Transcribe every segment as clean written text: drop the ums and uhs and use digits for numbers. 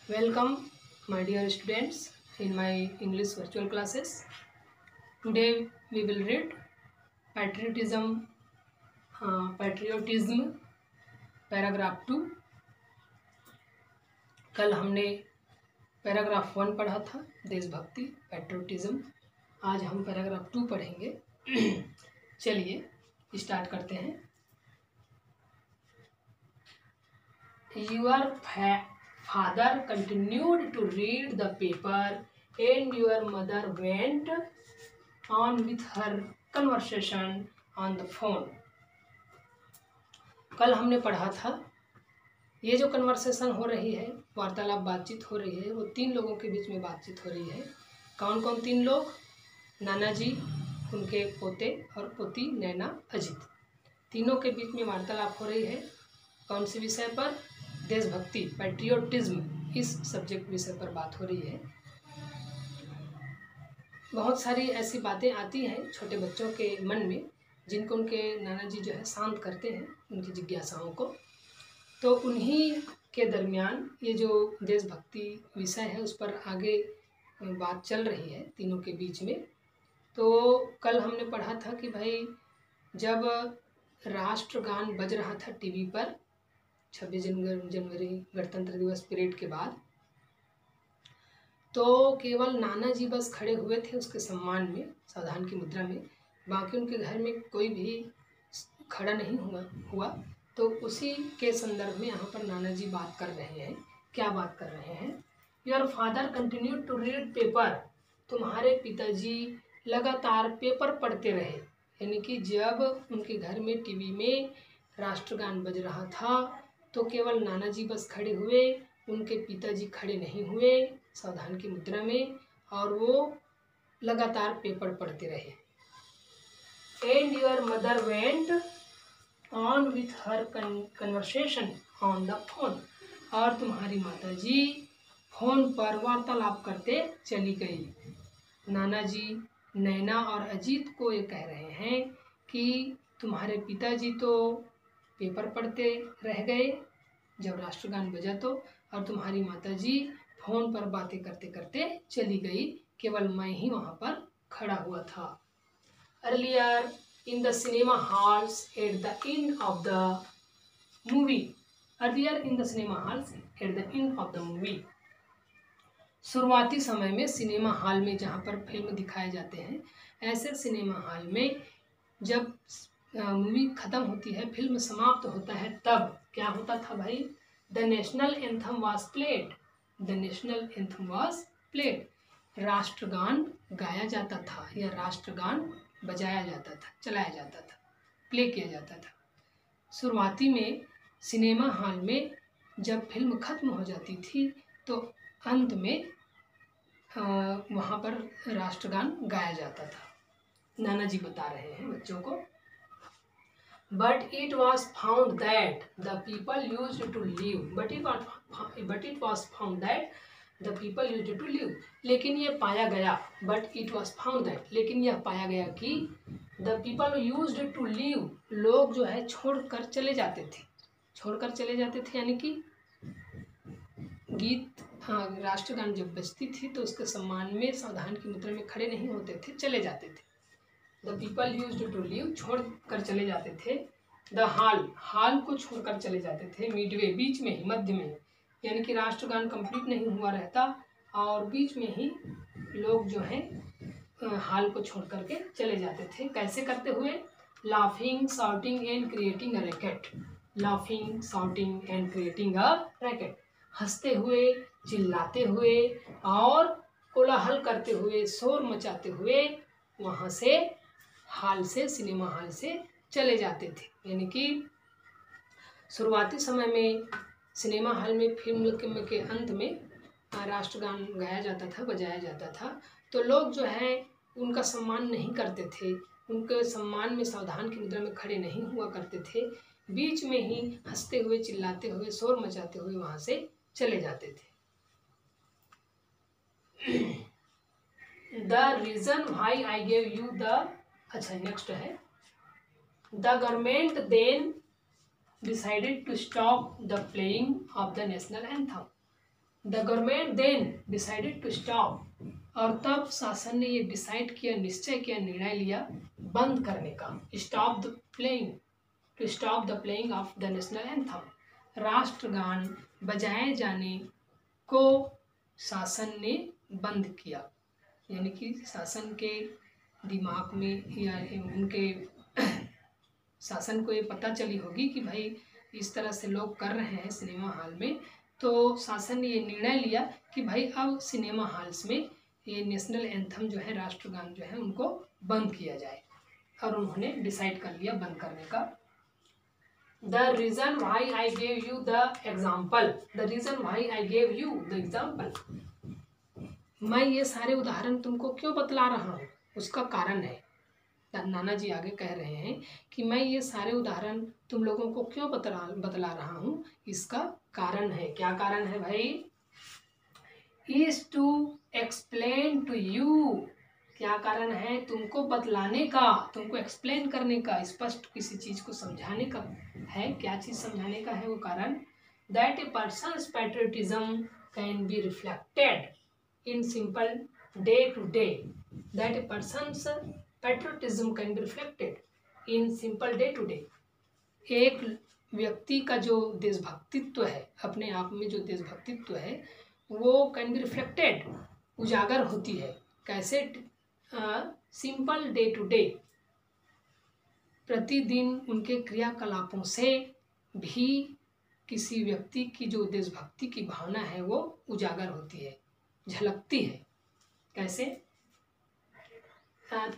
Welcome, my dear students, in my English virtual classes. Today we will read patriotism, paragraph 2. कल हमने paragraph 1 पढ़ा था, देशभक्ति, patriotism. आज हम पैराग्राफ 2 पढ़ेंगे. चलिए स्टार्ट करते हैं. Your father continued to read the paper and your mother went on with her conversation on the phone. कल हमने पढ़ा था ये जो कन्वर्सेशन हो रही है, वार्तालाप, बातचीत हो रही है, वो 3 लोगों के बीच में बातचीत हो रही है. कौन कौन 3 लोग? नाना जी, उनके पोते और पोती नैना, अजीत. तीनों के बीच में वार्तालाप हो रही है. कौन से विषय पर? देशभक्ति, पैट्रियोटिज्म, इस सब्जेक्ट विषय पर बात हो रही है. बहुत सारी ऐसी बातें आती हैं छोटे बच्चों के मन में जिनको उनके नाना जी जो है शांत करते हैं, उनकी जिज्ञासाओं को. तो उन्हीं के दरमियान ये जो देशभक्ति विषय है उस पर आगे बात चल रही है तीनों के बीच में. तो कल हमने पढ़ा था कि भाई जब राष्ट्रगान बज रहा था टीवी पर 26 जनवरी गणतंत्र दिवस परेड के बाद, तो केवल नाना जी बस खड़े हुए थे उसके सम्मान में, सावधान की मुद्रा में. बाकी उनके घर में कोई भी खड़ा नहीं हुआ. तो उसी के संदर्भ में यहाँ पर नाना जी बात कर रहे हैं. क्या बात कर रहे हैं? Your father continued to read paper. तुम्हारे पिताजी लगातार पेपर पढ़ते रहे. यानी कि जब उनके घर में टीवी में राष्ट्रगान बज रहा था तो केवल नाना जी बस खड़े हुए, उनके पिताजी खड़े नहीं हुए सावधान की मुद्रा में, और वो लगातार पेपर पढ़ते रहे. And your mother went on with her conversation on the phone. और तुम्हारी माताजी फोन पर वार्तालाप करते चली गई. नाना जी नैना और अजीत को ये कह रहे हैं कि तुम्हारे पिताजी तो पेपर पढ़ते रह गए जब राष्ट्रगान बजा तो, और तुम्हारी माताजी फोन पर बातें करते करते चली गई, केवल मैं ही वहाँ पर खड़ा हुआ था. Earlier in the cinema halls at the end of the movie. Earlier in the cinema halls at the end of the movie. शुरुआती समय में सिनेमा हॉल में जहाँ पर फिल्म दिखाए जाते हैं, ऐसे सिनेमा हॉल में जब मूवी ख़त्म होती है, फिल्म समाप्त होता है, तब क्या होता था भाई? The national anthem was played. The national anthem was played. राष्ट्रगान गाया जाता था या राष्ट्रगान बजाया जाता था, चलाया जाता था, प्ले किया जाता था. शुरुआती में सिनेमा हॉल में जब फिल्म ख़त्म हो जाती थी तो अंत में वहाँ पर राष्ट्रगान गाया जाता था. नाना जी बता रहे हैं बच्चों को. But it was found that the people used to live. But it was found that the people used to live. लेकिन ये पाया गया, but it was found that, लेकिन यह पाया गया कि the people used to live, लोग जो है छोड़कर चले जाते थे. छोड़कर चले जाते थे यानी कि गीत, राष्ट्रगान जब बजती थी तो उसके सम्मान में सावधान की मुद्रा में खड़े नहीं होते थे, चले जाते थे. The people used to leave, छोड़ कर चले जाते थे. द हॉल को छोड़कर चले जाते थे. मिडवे, बीच में ही, मध्य में, यानी कि राष्ट्रगान कंप्लीट नहीं हुआ रहता और बीच में ही लोग जो हैं हॉल को छोड़ करके चले जाते थे. कैसे करते हुए? Laughing, shouting and creating a racket. Laughing, shouting and creating a racket. हंसते हुए, चिल्लाते हुए और कोलाहल करते हुए, शोर मचाते हुए वहाँ से, हॉल से, सिनेमा हॉल से चले जाते थे. यानी कि शुरुआती समय में सिनेमा हॉल में फिल्म के अंत में राष्ट्रगान गाया जाता था, बजाया जाता था, तो लोग जो है उनका सम्मान नहीं करते थे, उनके सम्मान में सावधान की मुद्रा में खड़े नहीं हुआ करते थे. बीच में ही हंसते हुए, चिल्लाते हुए, शोर मचाते हुए वहाँ से चले जाते थे. The reason why I gave you the, अच्छा नेक्स्ट है, the government then decided to stop the playing of the national anthem. The government then decided to stop, और तब शासन ने ये डिसाइड किया, निश्चय किया, निर्णय लिया बंद करने का, stop the playing, to stop the playing of the national anthem, राष्ट्रगान बजाए जाने को शासन ने बंद किया। यानी कि शासन के दिमाग में या उनके शासन को ये पता चली होगी कि भाई इस तरह से लोग कर रहे हैं सिनेमा हॉल में, तो शासन ने ये निर्णय लिया कि भाई अब सिनेमा हॉल्स में ये नेशनल एंथम जो है, राष्ट्रगान जो है, उनको बंद किया जाए, और उन्होंने डिसाइड कर लिया बंद करने का। The reason why I gave you the example, the reason why I gave you the example, मैं ये सारे उदाहरण तुमको क्यों बतला रहा हूँ, उसका कारण है। नाना जी आगे कह रहे हैं कि मैं ये सारे उदाहरण तुम लोगों को क्यों बतला रहा हूँ, इसका कारण है। क्या कारण है भाई? Is to explain to you, क्या कारण है? तुमको बतलाने का, तुमको एक्सप्लेन करने का, स्पष्ट किसी चीज को समझाने का है। क्या चीज समझाने का है वो कारण? That a person's patriotism can be reflected in simple day to day, that a person's patriotism can be reflected in simple day to day. एक व्यक्ति का जो देशभक्तित्व है, अपने आप में जो देशभक्तित्व है, वो कैन बी रिफ्लेक्टेड, उजागर होती है। कैसे? सिंपल डे टू डे, प्रतिदिन उनके क्रियाकलापों से भी किसी व्यक्ति की जो देशभक्ति की भावना है वो उजागर होती है, झलकती है। कैसे?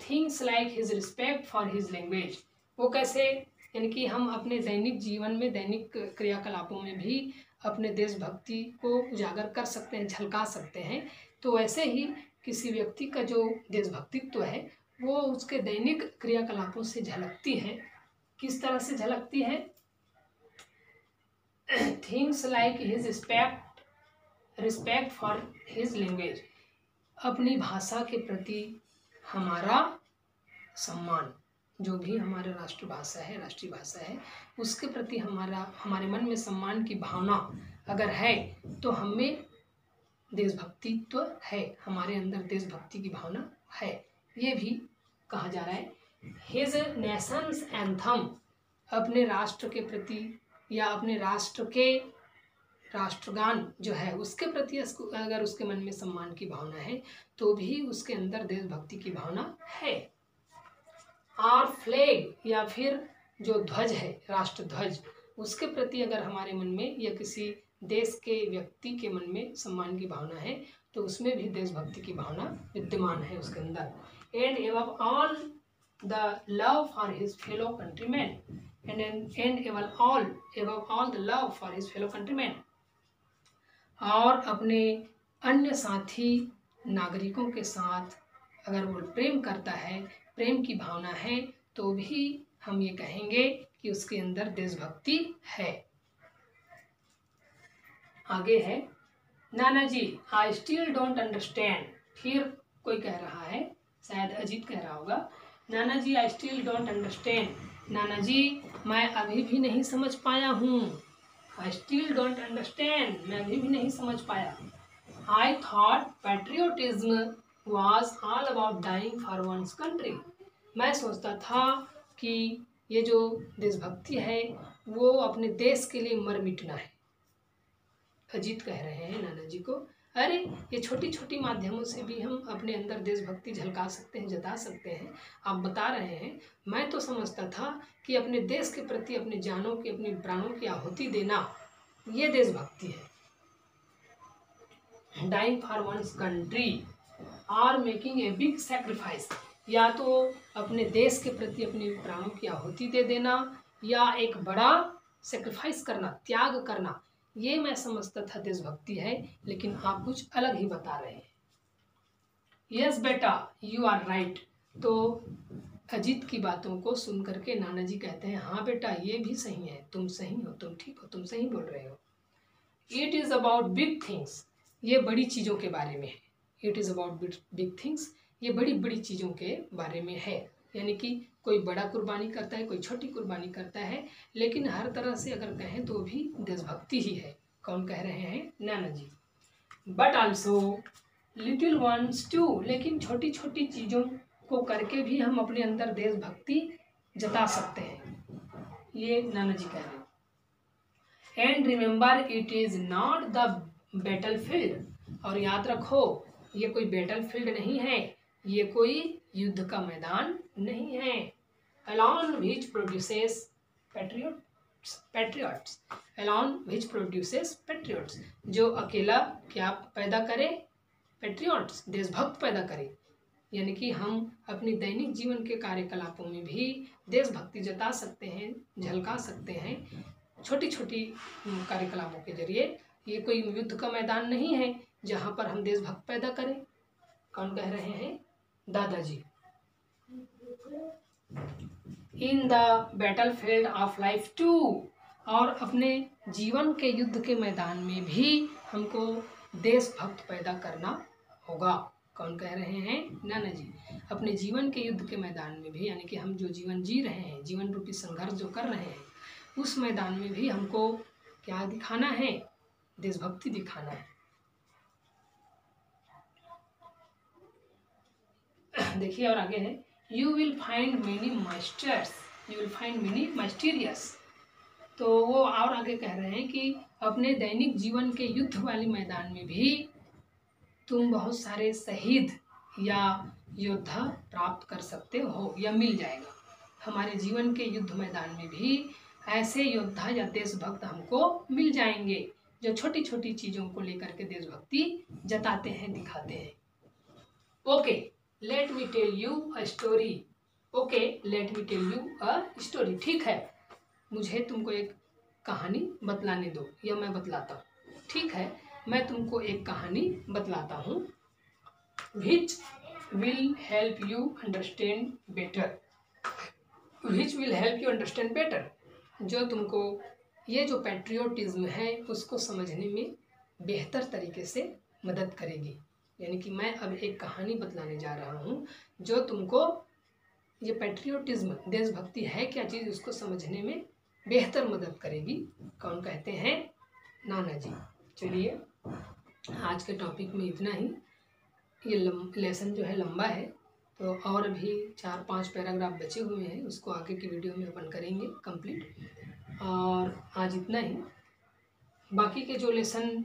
Things like his respect for his language, वो कैसे? यानी कि हम अपने दैनिक जीवन में, दैनिक क्रियाकलापों में भी अपने देशभक्ति को उजागर कर सकते हैं, झलका सकते हैं। तो वैसे ही किसी व्यक्ति का जो देशभक्तित्व है वो उसके दैनिक क्रियाकलापों से झलकती है। किस तरह से झलकती है? Things like his respect for his language, अपनी भाषा के प्रति हमारा सम्मान, जो भी हमारा राष्ट्रभाषा है, राष्ट्रीय भाषा है, उसके प्रति हमारे मन में सम्मान की भावना अगर है तो हमें देशभक्तित्व है, हमारे अंदर देशभक्ति की भावना है। ये भी कहा जा रहा है। हिज नेशंस एंथम, अपने राष्ट्र के प्रति या अपने राष्ट्र के राष्ट्रगान जो है उसके प्रति अगर उसके मन में सम्मान की भावना है तो भी उसके अंदर देशभक्ति की भावना है। और फ्लैग, या फिर जो ध्वज है, राष्ट्र ध्वज, उसके प्रति अगर हमारे मन में या किसी देश के व्यक्ति के मन में सम्मान की भावना है तो उसमें भी देशभक्ति की भावना विद्यमान है उसके अंदर। And above all the love for his fellow countryman, and above all the love for his fellow countryman, और अपने अन्य साथी नागरिकों के साथ अगर वो प्रेम करता है, प्रेम की भावना है, तो भी हम ये कहेंगे कि उसके अंदर देशभक्ति है। आगे है, नाना जी आई स्टिल डोंट अंडरस्टैंड, फिर कोई कह रहा है, शायद अजीत कह रहा होगा, नाना जी आई स्टिल डोंट अंडरस्टैंड, नाना जी मैं अभी भी नहीं समझ पाया हूँ। आई स्टिल डोंट अंडरस्टैंड, मैं अभी भी नहीं समझ पाया। I thought patriotism was all about dying for one's country, मैं सोचता था कि ये जो देशभक्ति है वो अपने देश के लिए मर मिटना है। अजीत कह रहे हैं नाना जी को, अरे ये छोटी छोटी माध्यमों से भी हम अपने अंदर देशभक्ति झलका सकते हैं, जता सकते हैं। आप बता रहे हैं, मैं तो समझता था कि अपने देश के प्रति अपने जानों की, अपनी प्राणों की आहुति देना ये देशभक्ति है। डाइंग फॉर वंस कंट्री और मेकिंग ए बिग सैक्रिफाइस, या तो अपने देश के प्रति अपने प्राणों की आहुति दे देना या एक बड़ा सैक्रिफाइस करना, त्याग करना, ये मैं समझता था देशभक्ति है, लेकिन आप कुछ अलग ही बता रहे हैं। यस बेटा यू आर राइट, तो अजीत की बातों को सुन करके नाना जी कहते हैं, हाँ बेटा ये भी सही है, तुम सही हो, तुम ठीक हो, तुम सही बोल रहे हो। It is about big things, ये बड़ी चीज़ों के बारे में है। It is about big things, ये बड़ी बड़ी चीज़ों के बारे में है। यानी कि कोई बड़ा कुर्बानी करता है, कोई छोटी कुर्बानी करता है, लेकिन हर तरह से अगर कहें तो भी देशभक्ति ही है। कौन कह रहे हैं? नाना जी। But also little ones too, लेकिन छोटी छोटी चीज़ों को करके भी हम अपने अंदर देशभक्ति जता सकते हैं, ये नाना जी कह रहे हैं। And remember it is not the battle field, और याद रखो ये कोई बैटल फील्ड नहीं है, ये कोई युद्ध का मैदान नहीं है। Alone which produces patriots, alone which produces patriots, जो अकेला क्या पैदा करे, पैट्रियट्स, देशभक्त पैदा करे। यानी कि हम अपनी दैनिक जीवन के कार्यकलापों में भी देशभक्ति जता सकते हैं, झलका सकते हैं छोटी छोटी कार्यकलापों के जरिए। ये कोई युद्ध का मैदान नहीं है जहाँ पर हम देशभक्त पैदा करें। कौन कह रहे हैं? दादाजी। In the battle field of life too, और अपने जीवन के युद्ध के मैदान में भी हमको देशभक्त पैदा करना होगा। कौन कह रहे हैं? नाना जी। अपने जीवन के युद्ध के मैदान में भी, यानी कि हम जो जीवन जी रहे हैं, जीवन रूपी संघर्ष जो कर रहे हैं, उस मैदान में भी हमको क्या दिखाना है? देशभक्ति दिखाना है। देखिए और आगे है, you will find many masters, you will find many mysterious. तो वो और आगे कह रहे हैं कि अपने दैनिक जीवन के युद्ध वाले मैदान में भी तुम बहुत सारे शहीद या योद्धा प्राप्त कर सकते हो या मिल जाएगा। हमारे जीवन के युद्ध मैदान में भी ऐसे योद्धा या देशभक्त हमको मिल जाएंगे जो छोटी छोटी चीज़ों को लेकर के देशभक्ति जताते हैं, दिखाते हैं। Okay, let me tell you a story. Okay, let me tell you a story. ठीक है, मुझे तुमको एक कहानी बतलाने दो, या मैं बतलाता हूँ। ठीक है, मैं तुमको एक कहानी बतलाता हूँ। Which will help you understand better, which will help you understand better, जो तुमको ये जो पैट्रियोटिज्म है उसको समझने में बेहतर तरीके से मदद करेगी। यानी कि मैं अब एक कहानी बतलाने जा रहा हूँ जो तुमको ये पैट्रियोटिज्म, देशभक्ति है क्या चीज़, उसको समझने में बेहतर मदद करेगी। कौन कहते हैं? नाना जी। चलिए, आज के टॉपिक में इतना ही। ये लेसन जो है लंबा है, तो और भी 4-5 पैराग्राफ बचे हुए हैं, उसको आगे की वीडियो में अपन करेंगे कंप्लीट। और आज इतना ही। बाकी के जो लेसन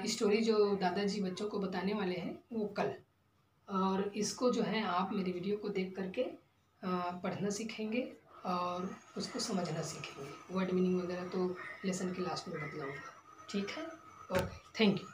स्टोरी जो दादाजी बच्चों को बताने वाले हैं वो कल, और इसको जो है आप मेरी वीडियो को देख करके पढ़ना सीखेंगे और उसको समझना सीखेंगे। वर्ड मीनिंग वगैरह तो लेसन के लास्ट में बतलाऊँगा। ठीक है, ओके, थैंक यू।